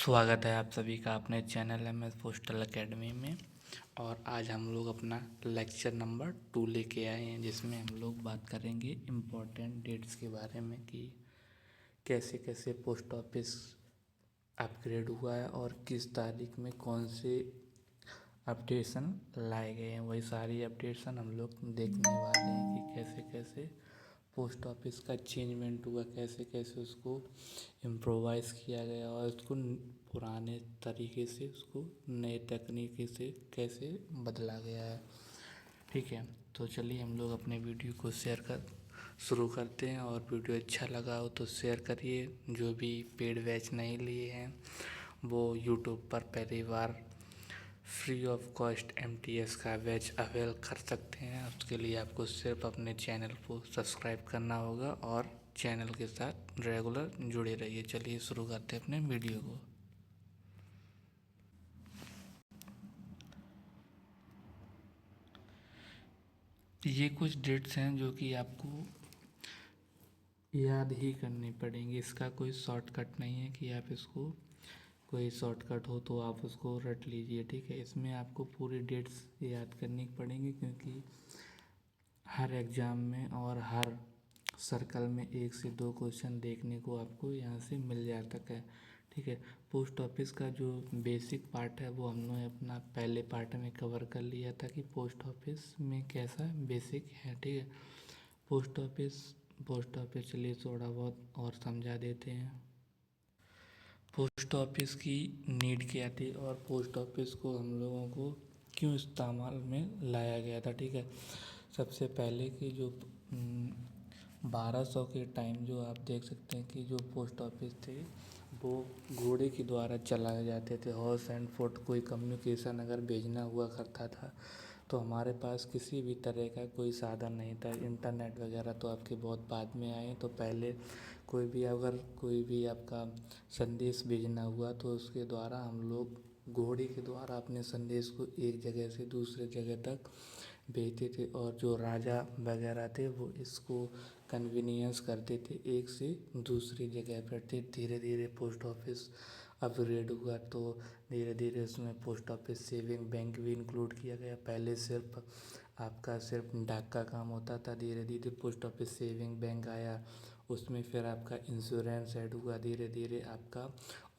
स्वागत है आप सभी का अपने चैनल MS पोस्टल एकेडमी में। और आज हम लोग अपना लेक्चर नंबर 2 लेके आए हैं, जिसमें हम लोग बात करेंगे इम्पोर्टेंट डेट्स के बारे में कि कैसे कैसे पोस्ट ऑफिस अपग्रेड हुआ है और किस तारीख में कौन से अपडेशन लाए गए हैं। वही सारी अपडेशन हम लोग देखने वाले हैं कि कैसे कैसे पोस्ट ऑफिस का चेंजमेंट हुआ, कैसे कैसे उसको इम्प्रोवाइज़ किया गया और उसको पुराने तरीके से उसको नए तकनीकी से कैसे बदला गया है। ठीक है, तो चलिए हम लोग अपने वीडियो को शेयर कर शुरू करते हैं। और वीडियो अच्छा लगा हो तो शेयर करिए। जो भी पेड बैच नहीं लिए हैं वो यूट्यूब पर पहली बार फ्री ऑफ कॉस्ट MTS का बैच अवेल कर सकते हैं। उसके लिए आपको सिर्फ अपने चैनल को सब्सक्राइब करना होगा और चैनल के साथ रेगुलर जुड़े रहिए। चलिए शुरू करते हैं अपने वीडियो को। ये कुछ डेट्स हैं जो कि आपको याद ही करनी पड़ेंगी। इसका कोई शॉर्टकट नहीं है कि आप इसको कोई शॉर्टकट हो तो आप उसको रट लीजिए। ठीक है, इसमें आपको पूरी डेट्स याद करनी पड़ेंगी, क्योंकि हर एग्ज़ाम में और हर सर्कल में 1 से 2 क्वेश्चन देखने को आपको यहाँ से मिल जाता है। ठीक है, पोस्ट ऑफिस का जो बेसिक पार्ट है वो हमने अपना पहले पार्ट में कवर कर लिया था कि पोस्ट ऑफिस में कैसा बेसिक है। ठीक है, पोस्ट ऑफिस चलिए थोड़ा बहुत और समझा देते हैं। पोस्ट ऑफिस की नीड क्या थी और पोस्ट ऑफिस को हम लोगों को क्यों इस्तेमाल में लाया गया था। ठीक है, सबसे पहले की जो 1200 के टाइम जो आप देख सकते हैं कि जो पोस्ट ऑफिस थे वो घोड़े के द्वारा चलाए जाते थे। हॉर्स एंड फुट कोई कम्युनिकेशन अगर भेजना हुआ करता था तो हमारे पास किसी भी तरह का कोई साधन नहीं था। इंटरनेट वगैरह तो आपके बहुत बाद में आए, तो पहले कोई भी आपका संदेश भेजना हुआ तो उसके द्वारा हम लोग घोड़े के द्वारा अपने संदेश को एक जगह से दूसरे जगह तक भेजते थे। और जो राजा वगैरह थे वो इसको कन्वीनियंस करते थे एक से दूसरी जगह पर। धीरे धीरे पोस्ट ऑफिस अपग्रेड हुआ तो धीरे धीरे उसमें पोस्ट ऑफिस सेविंग बैंक भी इंक्लूड किया गया। पहले सिर्फ डाक का काम होता था, धीरे धीरे पोस्ट ऑफिस सेविंग बैंक आया, उसमें फिर आपका इंश्योरेंस ऐड हुआ, धीरे धीरे आपका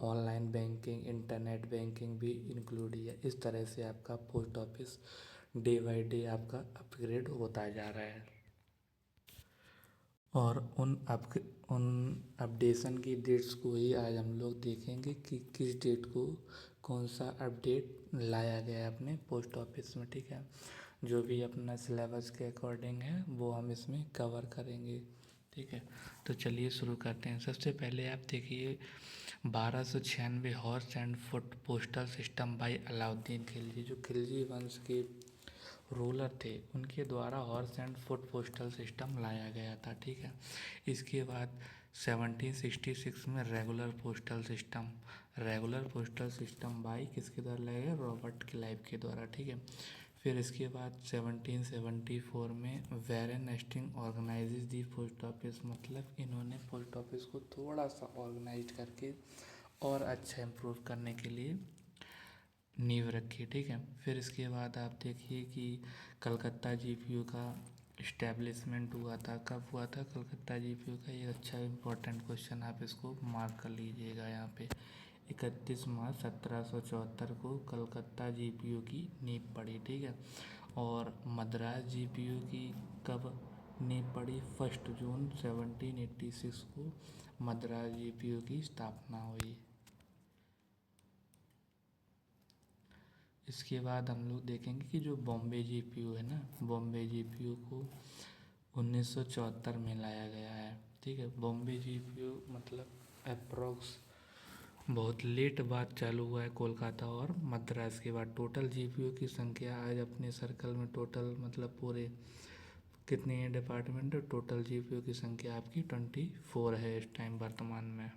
ऑनलाइन बैंकिंग इंटरनेट बैंकिंग भी इंक्लूड किया। इस तरह से आपका post office day by day आपका अपग्रेड होता जा रहा है। और उन अपडेशन की डेट्स को ही आज हम लोग देखेंगे कि किस डेट को कौन सा अपडेट लाया गया है अपने पोस्ट ऑफिस में। ठीक है, जो भी अपना सिलेबस के अकॉर्डिंग है वो हम इसमें कवर करेंगे। ठीक है, तो चलिए शुरू करते हैं। सबसे पहले आप देखिए 1296 horse and foot postal system by Alauddin Khilji. जो खिलजी वंश के रूलर थे उनके द्वारा horse and foot postal system लाया गया था। ठीक है, इसके बाद 1766 में रेगुलर पोस्टल सिस्टम बाई किसके द्वारा लाया गया? रॉबर्ट क्लाइव के द्वारा। ठीक है, फिर इसके बाद 1774 में वैरेन हेस्टिंग ऑर्गेनाइजेज दी पोस्ट ऑफिस। मतलब इन्होंने पोस्ट ऑफिस को थोड़ा सा ऑर्गेनाइज करके और अच्छा इम्प्रूव करने के लिए नींव रखी। ठीक है, फिर इसके बाद आप देखिए कि कलकत्ता GPU का इस्टेब्लिशमेंट हुआ था। कब हुआ था कलकत्ता GPU का? ये अच्छा इम्पोर्टेंट क्वेश्चन, आप इसको मार्क कर लीजिएगा यहाँ पे। 31 मार्च 1774 को कलकत्ता GPU की नींव पड़ी। ठीक है, और मद्रास GPU की कब नींव पड़ी? 1 जून 1786 को मद्रास GPU की स्थापना हुई। इसके बाद हम लोग देखेंगे कि जो बॉम्बे GPU है ना, बॉम्बे GPU को 1974 में लाया गया है। ठीक है, बॉम्बे GPU मतलब अप्रॉक्स बहुत लेट बाद चालू हुआ है कोलकाता और मद्रास के बाद। टोटल GPU की संख्या आज अपने सर्कल में टोटल मतलब पूरे कितने डिपार्टमेंट है? टोटल GPU की संख्या आपकी 24 है इस टाइम वर्तमान में।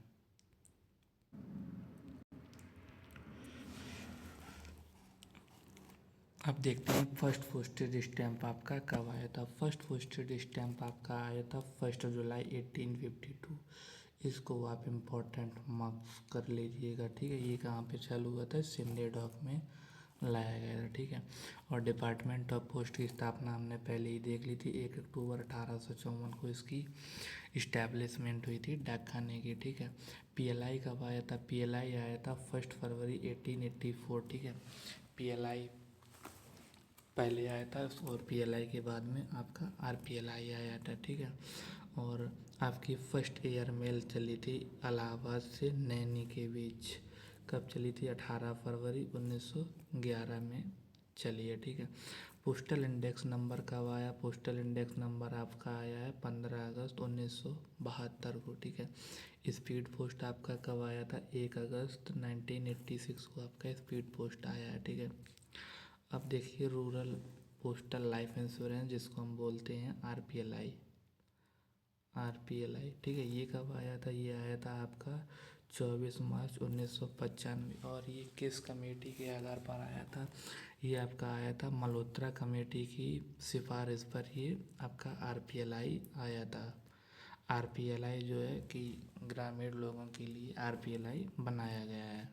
अब देखते हैं फर्स्ट पोस्टेज स्टैंप आपका कब आया था। फर्स्ट पोस्टेज स्टैंप आपका आया था 1 जुलाई 1852। इसको आप इम्पोर्टेंट मार्क्स कर लीजिएगा, ठीक है। ये कहाँ पे चालू हुआ था, सिंधे डॉक में लाया गया था, ठीक है। और डिपार्टमेंट ऑफ पोस्ट की स्थापना हमने पहले ही देख ली थी, 1 अक्टूबर 1854 को इसकी इस्टेब्लिशमेंट हुई थी डाक खाने की, ठीक है। पीएलआई कब आया था, पीएलआई आया था 1 फरवरी 1884, ठीक है। पीएलआई पहले आया था और पीएलआई के बाद में आपका आरपीएलआई आया था, ठीक है। और आपकी फर्स्ट एयर मेल चली थी इलाहाबाद से नैनी के बीच, कब चली थी, 18 फरवरी 1911 में चली है, ठीक है। पोस्टल इंडेक्स नंबर कब आया, पोस्टल इंडेक्स नंबर आपका आया है 15 अगस्त 1972 को, ठीक है। स्पीड पोस्ट आपका कब आया था, 1 अगस्त 1986 को आपका स्पीड पोस्ट आया है, ठीक है। अब देखिए रूरल पोस्टल लाइफ इंश्योरेंस, जिसको हम बोलते हैं आरपीएलआई, आरपीएलआई, ठीक है। ये कब आया था, ये आया था आपका 24 मार्च 1995। और ये किस कमेटी के आधार पर आया था, ये आपका आया था मल्होत्रा कमेटी की सिफारिश पर ये आपका आरपीएलआई आया था। आरपीएलआई जो है कि ग्रामीण लोगों के लिए आरपीएलआई बनाया गया है,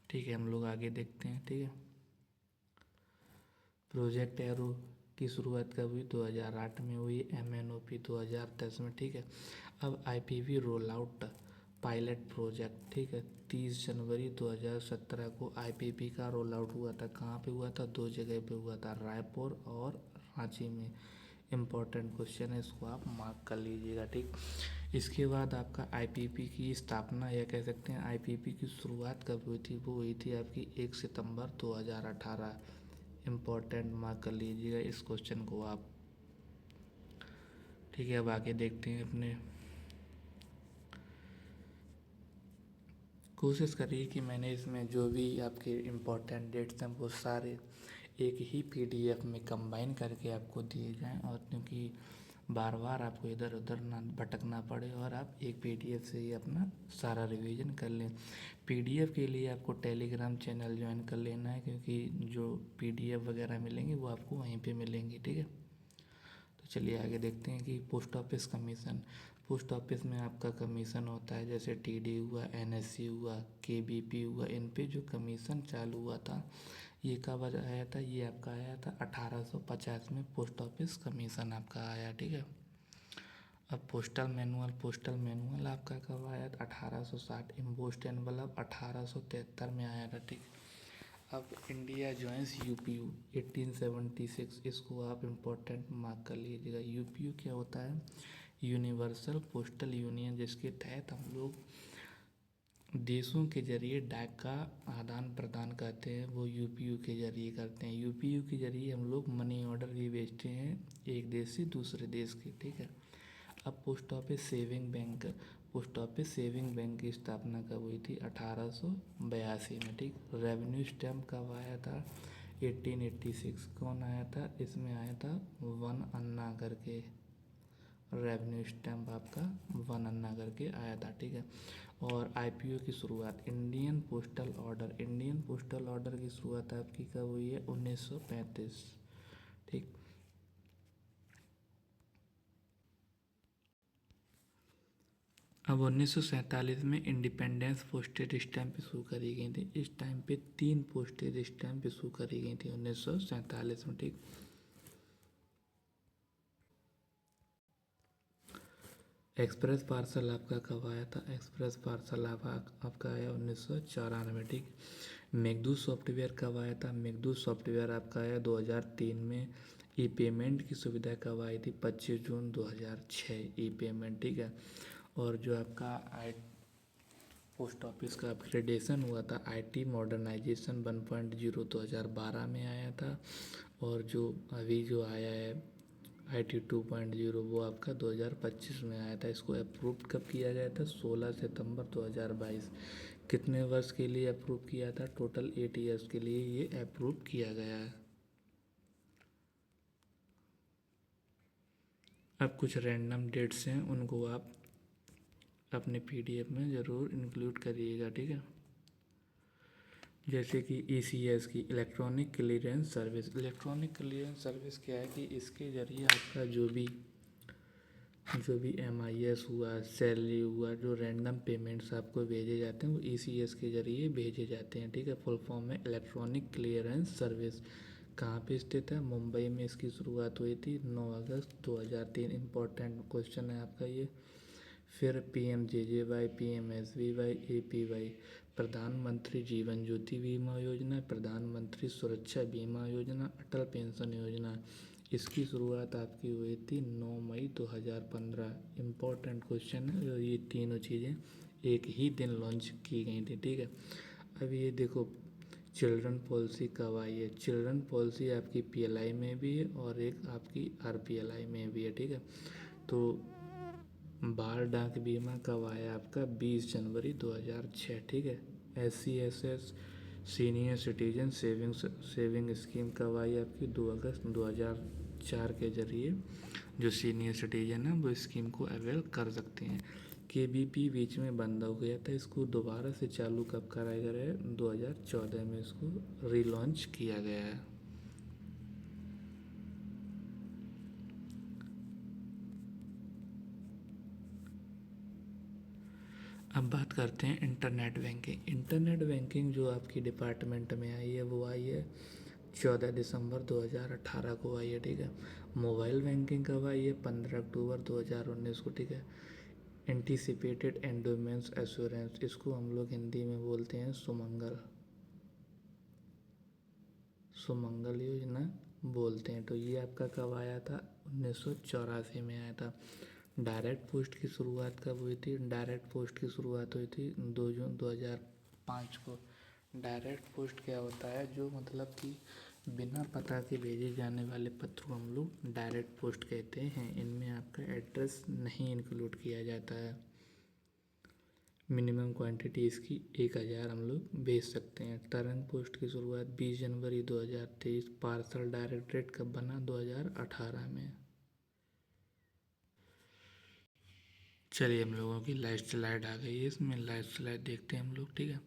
ठीक है। हम लोग आगे देखते हैं, ठीक है। प्रोजेक्ट एरो की शुरुआत कब हुई, 2008 में हुई, एमएनओपी 2010 में, ठीक है। अब IPv roll out pilot project, ठीक है, 30 जनवरी 2017 को आईपीवी का रोल आउट हुआ था। कहाँ पे हुआ था, 2 जगह पे हुआ था, रायपुर और रांची में। इम्पोर्टेंट क्वेश्चन है, इसको आप मार्क कर लीजिएगा, ठीक। इसके बाद आपका आईपीपी की स्थापना, या कह सकते हैं आईपीपी की शुरुआत कब हुई थी, वो हुई थी आपकी 1 सितंबर 2018। इम्पोर्टेंट मार्क कर लीजिएगा इस क्वेश्चन को आप, ठीक है। अब आगे देखते हैं अपने, कोशिश करिए कि मैंने इसमें जो भी आपके इम्पोर्टेंट डेट्स हैं वो सारे एक ही पीडीएफ में कंबाइन करके आपको दिए जाएं, और क्योंकि बार बार आपको इधर उधर ना भटकना पड़े और आप एक पीडीएफ से ही अपना सारा रिवीजन कर लें। पीडीएफ के लिए आपको टेलीग्राम चैनल ज्वाइन कर लेना है, क्योंकि जो पीडीएफ वगैरह मिलेंगे वो आपको वहीं पे मिलेंगे, ठीक है। तो चलिए आगे देखते हैं कि post office commission. Post office में आपका कमीशन होता है, जैसे टीडी हुआ, एनएससी हुआ, केबीपी हुआ, इन पे जो कमीशन चालू हुआ था, ये कब आया था, ये आपका आया था 1850 में पोस्ट ऑफिस कमीशन आपका आया, ठीक है। अब पोस्टल मैनुअल, पोस्टल मैनुअल आपका कब आया था, 1860। इम्पोस्ट एनवलप 1873 में आया था, ठीक। अब इंडिया ज्वाइंस यूपीयू 1876, इसको आप इम्पोर्टेंट मार्क कर लीजिएगा। यूपीयू क्या होता है, यूनिवर्सल पोस्टल यूनियन, जिसके तहत हम लोग देशों के जरिए डाक का आदान प्रदान करते हैं, वो यूपीयू के जरिए करते हैं। यूपीयू के जरिए हम लोग मनी ऑर्डर भी भेजते हैं एक देश से दूसरे देश के, ठीक है। अब post office saving bank, post office saving bank की स्थापना कब हुई थी, 1882 में, ठीक। रेवेन्यू स्टैम्प कब आया था, 1886। कौन आया था, इसमें आया था वन अन्ना करके, रेवेन्यू स्टैम्प आपका वन अन्ना करके आया था, ठीक है। और आईपीओ की शुरुआत, Indian postal order, Indian postal order की शुरुआत आपकी कब हुई है, 1935, ठीक। अब 1947 में इंडिपेंडेंस पोस्टेज स्टैम्प इशू करी गई थी। इस टाइम पे 3 पोस्टेज स्टैम्प इशू करी गई थी 1947 में, ठीक। एक्सप्रेस पार्सल आपका कब आया था, एक्सप्रेस पार्सल आपका आया 1994, ठीक। मेघदूत सॉफ्टवेयर कब आया था, मेघदूत सॉफ्टवेयर आपका आया 2003 में। ई पेमेंट की सुविधा कब आई थी, 25 जून 2006, ई पेमेंट, ठीक है। और जो आपका पोस्ट ऑफिस का अपग्रेडेशन हुआ था, आईटी मॉडर्नाइजेशन 1.0 2012 में आया था। और जो अभी जो आया है आईटी 2.0, वो आपका 2025 में आया था। इसको अप्रूव कब किया गया था, 16 सितंबर 2022। कितने वर्ष के लिए अप्रूव किया था, टोटल 8 ईयर्स के लिए ये अप्रूव किया गया है। अब कुछ रैंडम डेट्स हैं, उनको आप अपने पीडीएफ में ज़रूर इंक्लूड करिएगा, ठीक है। जैसे कि ईसीएस की electronic clearance service, electronic clearance service क्या है कि इसके ज़रिए आपका जो भी जो भी MIS हुआ, सैलरी हुआ, जो रैंडम पेमेंट्स आपको भेजे जाते हैं वो ECS के ज़रिए भेजे जाते हैं। ठीक है, फुल फॉर्म में इलेक्ट्रॉनिक क्लियरेंस सर्विस। कहाँ पे स्थित है? मुंबई में इसकी शुरुआत हुई थी 9 अगस्त 2003। इम्पोर्टेंट क्वेश्चन है आपका ये। फिर PMJJY, PMSBY, APY, प्रधानमंत्री जीवन ज्योति बीमा योजना, प्रधानमंत्री सुरक्षा बीमा योजना, अटल पेंशन योजना, इसकी शुरुआत आपकी हुई थी 9 मई 2015। इम्पोर्टेंट क्वेश्चन है और ये तीनों चीज़ें एक ही दिन लॉन्च की गई थी। ठीक है, अब ये देखो चिल्ड्रन पॉलिसी कब आई है। चिल्ड्रन पॉलिसी आपकी PLI में भी है और एक आपकी RPLI में भी है। ठीक है, तो बाल डाक बीमा कब आया आपका? 20 जनवरी 2006। ठीक है, SCSS senior citizen saving scheme कब आई आपकी? 2 अगस्त 2004 के जरिए जो सीनियर सिटीजन है वो स्कीम को अवेल कर सकते हैं। KBP बीच में बंद हो गया था, इसको दोबारा से चालू कब कराया गया है? 2014 में इसको रीलॉन्च किया गया है। अब बात करते हैं इंटरनेट बैंकिंग। इंटरनेट बैंकिंग जो आपकी डिपार्टमेंट में आई है वो आई है 14 दिसंबर 2018 को आई है। ठीक है, मोबाइल बैंकिंग कब आई है? 15 अक्टूबर 2019 को। ठीक है, एंटीसिपेटेड एंडोमेंस एश्योरेंस, इसको हम लोग हिंदी में बोलते हैं सुमंगल, सुमंगल योजना बोलते हैं। तो ये आपका कब आया था? 1984 में आया था। डायरेक्ट पोस्ट की शुरुआत कब हुई थी? डायरेक्ट पोस्ट की शुरुआत हुई थी 2 जून 2005 को। डायरेक्ट पोस्ट क्या होता है? जो मतलब कि बिना पता के भेजे जाने वाले पत्र को हम लोग डायरेक्ट पोस्ट कहते हैं। इनमें आपका एड्रेस नहीं इंक्लूड किया जाता है। मिनिमम क्वांटिटी इसकी 1000 हम लोग भेज सकते हैं। तरंग पोस्ट की शुरुआत 20 जनवरी 2023। पार्सल डायरेक्ट रेट कब बना? 2018 में। चलिए हम लोगों की लाइव स्लाइड आ गई है, इसमें लाइव स्लाइड देखते हैं हम लोग। ठीक है,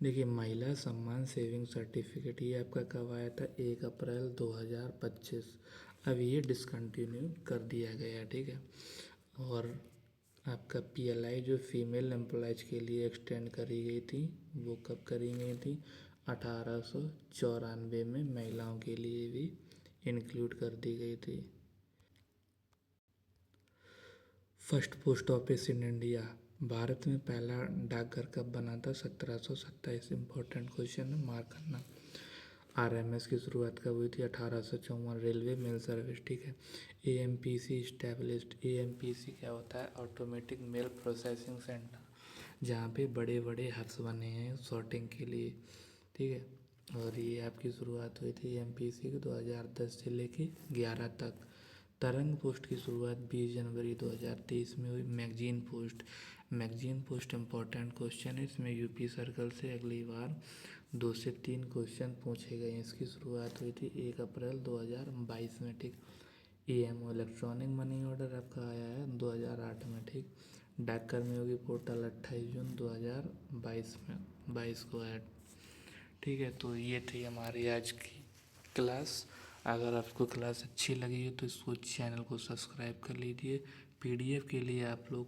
देखिए महिला सम्मान सेविंग सर्टिफिकेट ये आपका कब आया था? 1 अप्रैल 2025। अब ये डिसकंटिन्यू कर दिया गया। ठीक है, और आपका PLI जो फीमेल एम्प्लॉयज के लिए एक्सटेंड करी गई थी वो कब करी गई थी? 1894 में महिलाओं के लिए भी इंक्लूड कर दी गई थी। First post office in India, भारत में पहला डाकघर कब बना था? 1727। इम्पोर्टेंट क्वेश्चन है, मार्क करना। RMS की शुरुआत कब हुई थी? 1854। Railway mail service. ठीक है, AMPC इस्टेब्लिश्ड। AMPC क्या होता है? ऑटोमेटिक मेल प्रोसेसिंग सेंटर, जहाँ पे बड़े बड़े हब्स बने हैं सॉर्टिंग के लिए। ठीक है, और ये आपकी शुरुआत हुई थी AMPC की 2010 से लेके 11 तक। तरंग पोस्ट की शुरुआत 20 जनवरी 2023 में हुई। Magazine post, magazine post important question है, इसमें UP सर्कल से अगली बार 2 से 3 क्वेश्चन पूछे गए हैं। इसकी शुरुआत हुई थी 1 अप्रैल 2022 में। ठीक, EMO इलेक्ट्रॉनिक मनी ऑर्डर आपका आया है 2008 में। ठीक, डाककर्मी होगी पोर्टल 28 जून 2022 में 22 को आया। ठीक है, तो ये थी हमारी आज की क्लास। अगर आपको क्लास अच्छी लगी हो तो इसको चैनल को सब्सक्राइब कर लीजिए। PDF के लिए आप लोग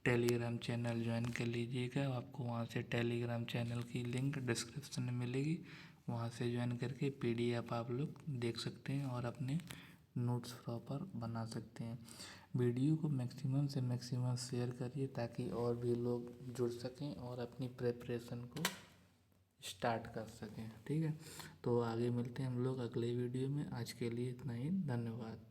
टेलीग्राम चैनल ज्वाइन कर लीजिएगा, आपको वहाँ से टेलीग्राम चैनल की लिंक डिस्क्रिप्शन में मिलेगी, वहाँ से ज्वाइन करके PDF आप लोग देख सकते हैं और अपने नोट्स प्रॉपर बना सकते हैं। वीडियो को मैक्सिमम से मैक्सिमम शेयर करिए ताकि और भी लोग जुड़ सकें और अपनी प्रिपरेशन को स्टार्ट कर सकें। ठीक है, तो आगे मिलते हैं हम लोग अगले वीडियो में। आज के लिए इतना ही, धन्यवाद।